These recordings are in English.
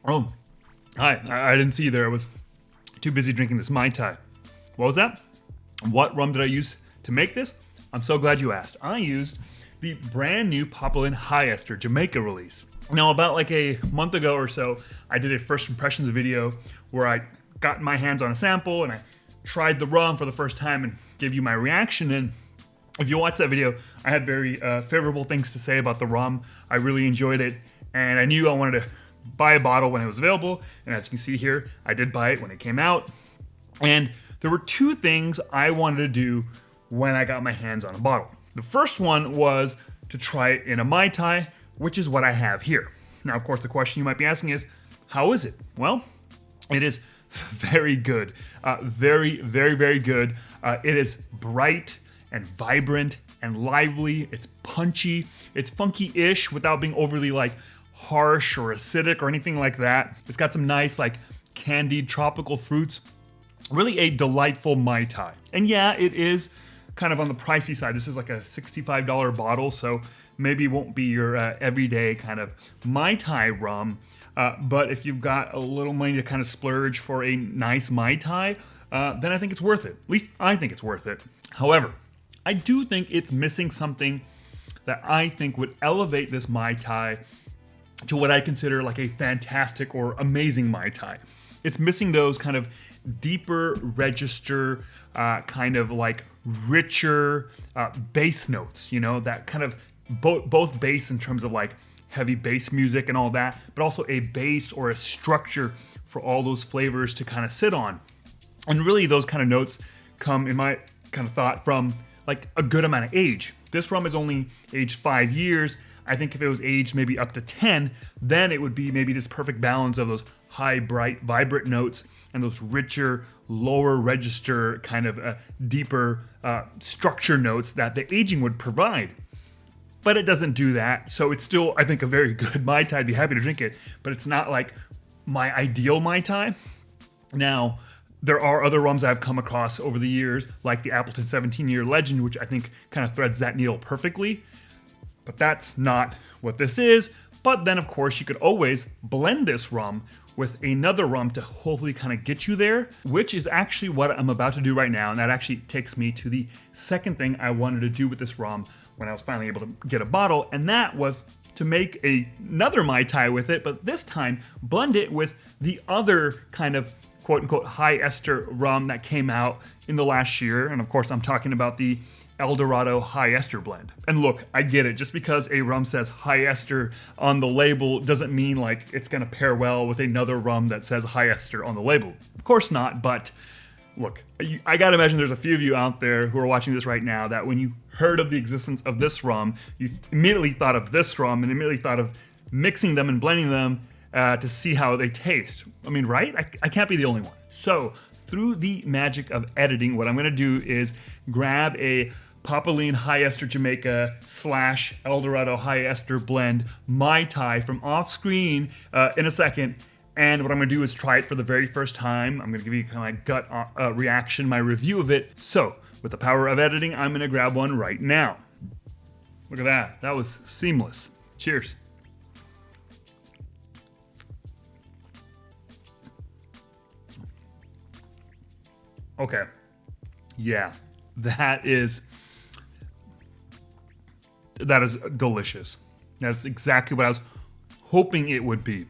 Oh, hi. I didn't see you there. I was too busy drinking this Mai Tai. What was that? What rum did I use to make this? I'm so glad you asked. I used the brand new Papalin High Ester Jamaica release. Now, about like a month ago or so, I did a first impressions video where I got my hands on a sample and I tried the rum for the first time and gave you my reaction. And if you watch that video, I had very favorable things to say about the rum. I really enjoyed it, and I knew I wanted to buy a bottle when it was available. And as you can see here, I did buy it when it came out. And there were two things I wanted to do when I got my hands on a bottle. The first one was to try it in a Mai Tai, which is what I have here. Now, of course, the question you might be asking is, how is it? Well, it is very good. Very, very, very good. It is bright and vibrant and lively. It's punchy. It's funky-ish without being overly like harsh or acidic or anything like that. It's got some nice like candied tropical fruits. Really a delightful Mai Tai. And yeah, it is kind of on the pricey side. This is like a $65 bottle, so maybe it won't be your everyday kind of Mai Tai rum. But if you've got a little money to kind of splurge for a nice Mai Tai, then I think it's worth it. At least I think it's worth it. However, I do think it's missing something that I think would elevate this Mai Tai to what I consider like a fantastic or amazing Mai Tai. It's missing those kind of deeper register, kind of like richer bass notes, you know, that kind of both bass in terms of like heavy bass music and all that, but also a bass or a structure for all those flavors to kind of sit on. And really those kind of notes come, in my kind of thought, from like a good amount of age. This rum is only aged 5 years. I think if it was aged maybe up to 10, then it would be maybe this perfect balance of those high, bright, vibrant notes and those richer, lower register, kind of deeper structure notes that the aging would provide. But it doesn't do that, so it's still, I think, a very good Mai Tai. I'd be happy to drink it, but it's not like my ideal Mai Tai. Now, there are other rums I've come across over the years, like the Appleton 17-Year Legend, which I think kind of threads that needle perfectly. But that's not what this is. But then, of course, you could always blend this rum with another rum to hopefully kind of get you there, which is actually what I'm about to do right now. And that actually takes me to the second thing I wanted to do with this rum when I was finally able to get a bottle, and that was to make another Mai Tai with it, but this time blend it with the other kind of quote-unquote high ester rum that came out in the last year. And of course, I'm talking about the Dorado High Ester blend. And look, I get it. Just because a rum says high ester on the label doesn't mean like it's gonna pair well with another rum that says high ester on the label. Of course not, but look, I gotta imagine there's a few of you out there who are watching this right now that when you heard of the existence of this rum, you immediately thought of this rum and immediately thought of mixing them and blending them to see how they taste. I mean, right? I can't be the only one. So through the magic of editing, what I'm gonna do is grab a Papalin High Ester Jamaica / Dorado High Ester blend Mai Tai from off screen in a second. And what I'm gonna do is try it for the very first time. I'm gonna give you kind of my gut reaction, my review of it. So with the power of editing, I'm gonna grab one right now. Look at that, that was seamless. Cheers. Okay, yeah, that is delicious. That's exactly what I was hoping it would be.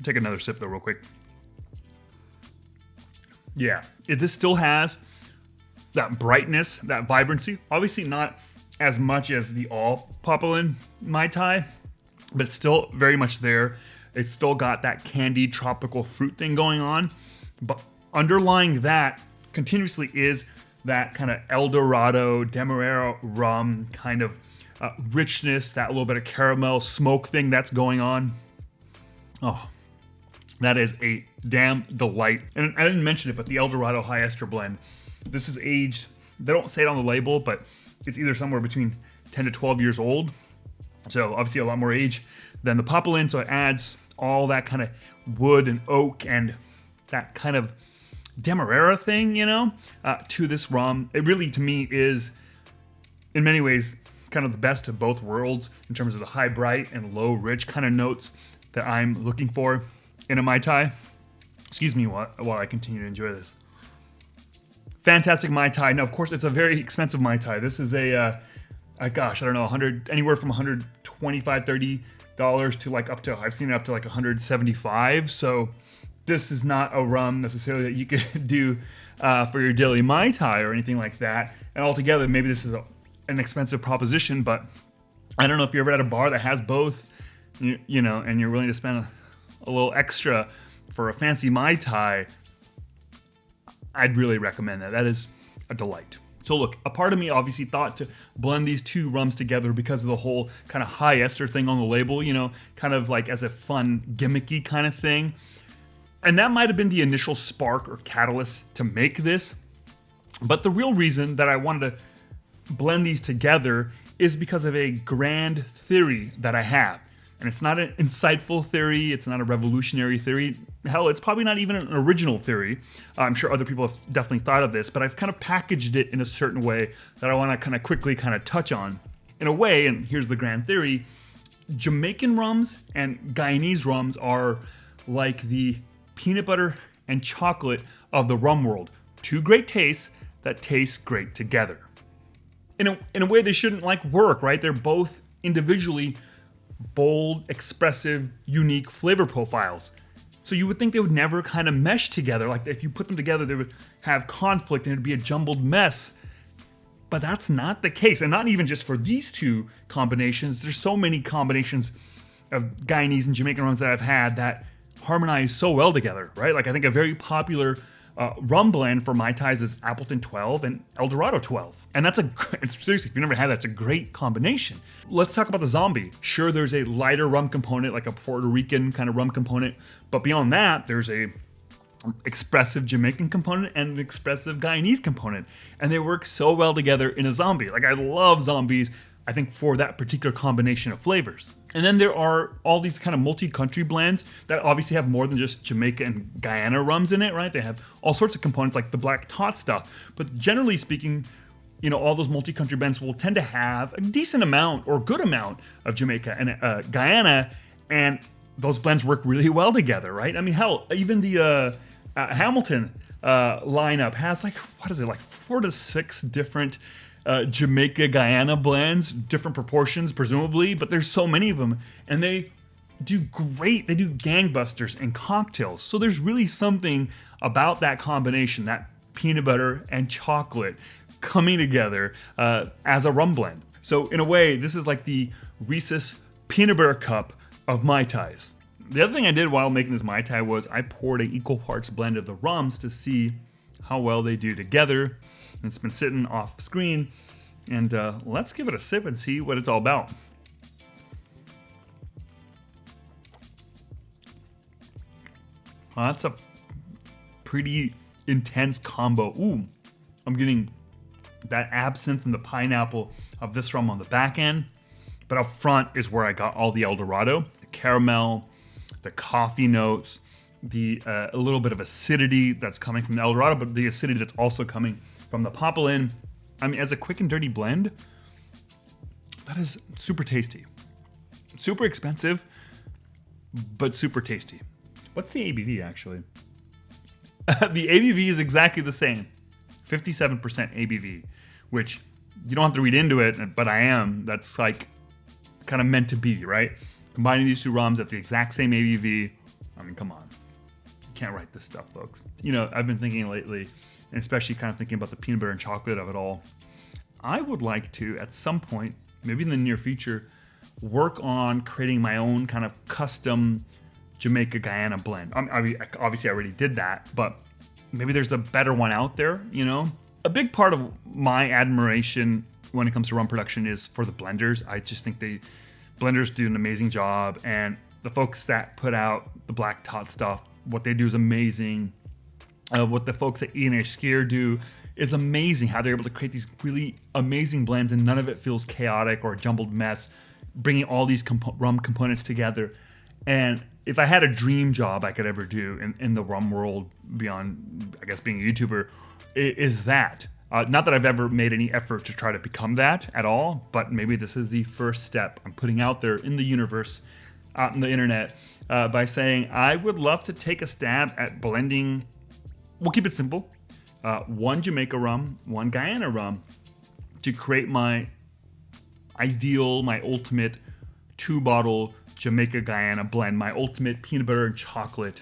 Take another sip though real quick. Yeah, this still has that brightness, that vibrancy. Obviously not as much as the all Papalin Mai Tai, but it's still very much there. It's still got that candied tropical fruit thing going on. But underlying that continuously is that kind of El Dorado, Demerara rum kind of richness, that little bit of caramel smoke thing that's going on. Oh, that is a damn delight. And I didn't mention it, but the El Dorado High Ester blend, this is aged, they don't say it on the label, but it's either somewhere between 10 to 12 years old. So obviously a lot more age than the Papalin, so it adds all that kind of wood and oak and that kind of Demerara thing, you know, to this rum. It really, to me, is in many ways kind of the best of both worlds in terms of the high bright and low rich kind of notes that I'm looking for. in a Mai Tai. Excuse me while I continue to enjoy this. Fantastic Mai Tai. Now, of course, it's a very expensive Mai Tai. This is gosh, I don't know, 100, anywhere from 125, $30 to like up to, I've seen it up to like 175. So this is not a rum necessarily that you could do for your daily Mai Tai or anything like that. And altogether, maybe this is an expensive proposition, but I don't know if you're ever at a bar that has both, you know, and you're willing to spend a little extra for a fancy Mai Tai. I'd really recommend that. That is a delight. So look, a part of me obviously thought to blend these two rums together because of the whole kind of high ester thing on the label, you know, kind of like as a fun, gimmicky kind of thing. And that might have been the initial spark or catalyst to make this. But the real reason that I wanted to blend these together is because of a grand theory that I have. And it's not an insightful theory, it's not a revolutionary theory. Hell, it's probably not even an original theory. I'm sure other people have definitely thought of this, but I've kind of packaged it in a certain way that I want to kind of quickly kind of touch on. In a way, and here's the grand theory, Jamaican rums and Guyanese rums are like the peanut butter and chocolate of the rum world. Two great tastes that taste great together. In a way, they shouldn't like work, right? They're both individually bold, expressive, unique flavor profiles. So you would think they would never kind of mesh together. Like if you put them together, they would have conflict and it'd be a jumbled mess. But that's not the case. And not even just for these two combinations. There's so many combinations of Guyanese and Jamaican rums that I've had that harmonize so well together, right? Like I think a very popular rum blend for Mai Tais is Appleton 12 and El Dorado 12. And that's seriously, if you've never had that, it's a great combination. Let's talk about the zombie. Sure, there's a lighter rum component, like a Puerto Rican kind of rum component. But beyond that, there's a expressive Jamaican component and an expressive Guyanese component. And they work so well together in a zombie. Like I love zombies, I think, for that particular combination of flavors. And then there are all these kind of multi-country blends that obviously have more than just Jamaica and Guyana rums in it, right? They have all sorts of components like the black tot stuff. But generally speaking, you know, all those multi-country blends will tend to have a decent amount or good amount of Jamaica and Guyana, and those blends work really well together, right? I mean, hell, even the Hamilton lineup has like, what is it, like 4 to 6 different Jamaica Guyana blends, different proportions presumably, but there's so many of them and they do great. They do gangbusters in cocktails. So there's really something about that combination, that peanut butter and chocolate coming together as a rum blend. So in a way, this is like the Reese's peanut butter cup of Mai Tais. The other thing I did while making this Mai Tai was I poured an equal parts blend of the rums to see how well they do together. It's been sitting off screen, and let's give it a sip and see what it's all about. That's a pretty intense combo. Ooh, I'm getting that absinthe and the pineapple of this rum on the back end, but up front is where I got all the El Dorado, the caramel, the coffee notes, the a little bit of acidity that's coming from the El Dorado, but the acidity that's also coming from the Papalin. I mean, as a quick and dirty blend, that is super tasty. Super expensive, but super tasty. What's the ABV actually? The ABV is exactly the same. 57% ABV, which you don't have to read into it, but I am. That's like kind of meant to be, right? Combining these two rums at the exact same ABV. I mean, come on. You can't write this stuff, folks. You know, I've been thinking lately, and especially kind of thinking about the peanut butter and chocolate of it all. I would like to, at some point, maybe in the near future, work on creating my own kind of custom Jamaica Guyana blend. I mean, obviously I already did that, but maybe there's a better one out there, you know? A big part of my admiration when it comes to rum production is for the blenders. I just think blenders do an amazing job, and the folks that put out the black tot stuff, what they do is amazing. What the folks at E&A Skier do is amazing, how they're able to create these really amazing blends and none of it feels chaotic or a jumbled mess, bringing all these rum components together. And if I had a dream job I could ever do in the rum world beyond, I guess, being a YouTuber, is that. Not that I've ever made any effort to try to become that at all, but maybe this is the first step I'm putting out there in the universe. out on the internet by saying, I would love to take a stab at blending, we'll keep it simple, one Jamaica rum, one Guyana rum, to create my ideal, my ultimate 2-bottle Jamaica Guyana blend, my ultimate peanut butter and chocolate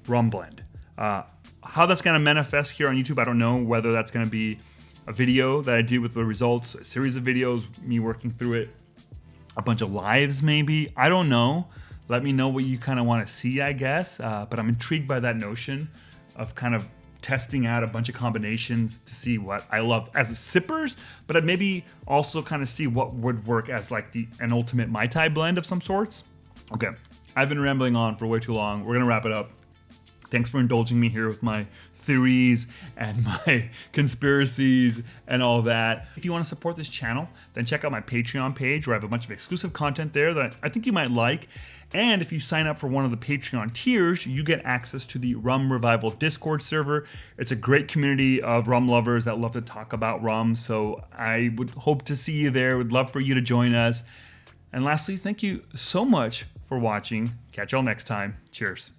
rum blend. How that's going to manifest here on YouTube, I don't know. Whether that's going to be a video that I do with the results, a series of videos, me working through it, a bunch of lives maybe, I don't know. Let me know what you kind of want to see, I guess. But I'm intrigued by that notion of kind of testing out a bunch of combinations to see what I love as sippers, but I'd maybe also kind of see what would work as like an ultimate Mai Tai blend of some sorts. Okay, I've been rambling on for way too long. We're gonna wrap it up. Thanks for indulging me here with my theories and my conspiracies and all that. If you want to support this channel, then check out my Patreon page where I have a bunch of exclusive content there that I think you might like. And if you sign up for one of the Patreon tiers, you get access to the Rum Revival Discord server. It's a great community of rum lovers that love to talk about rum. So I would hope to see you there. Would love for you to join us. And lastly, thank you so much for watching. Catch y'all next time. Cheers.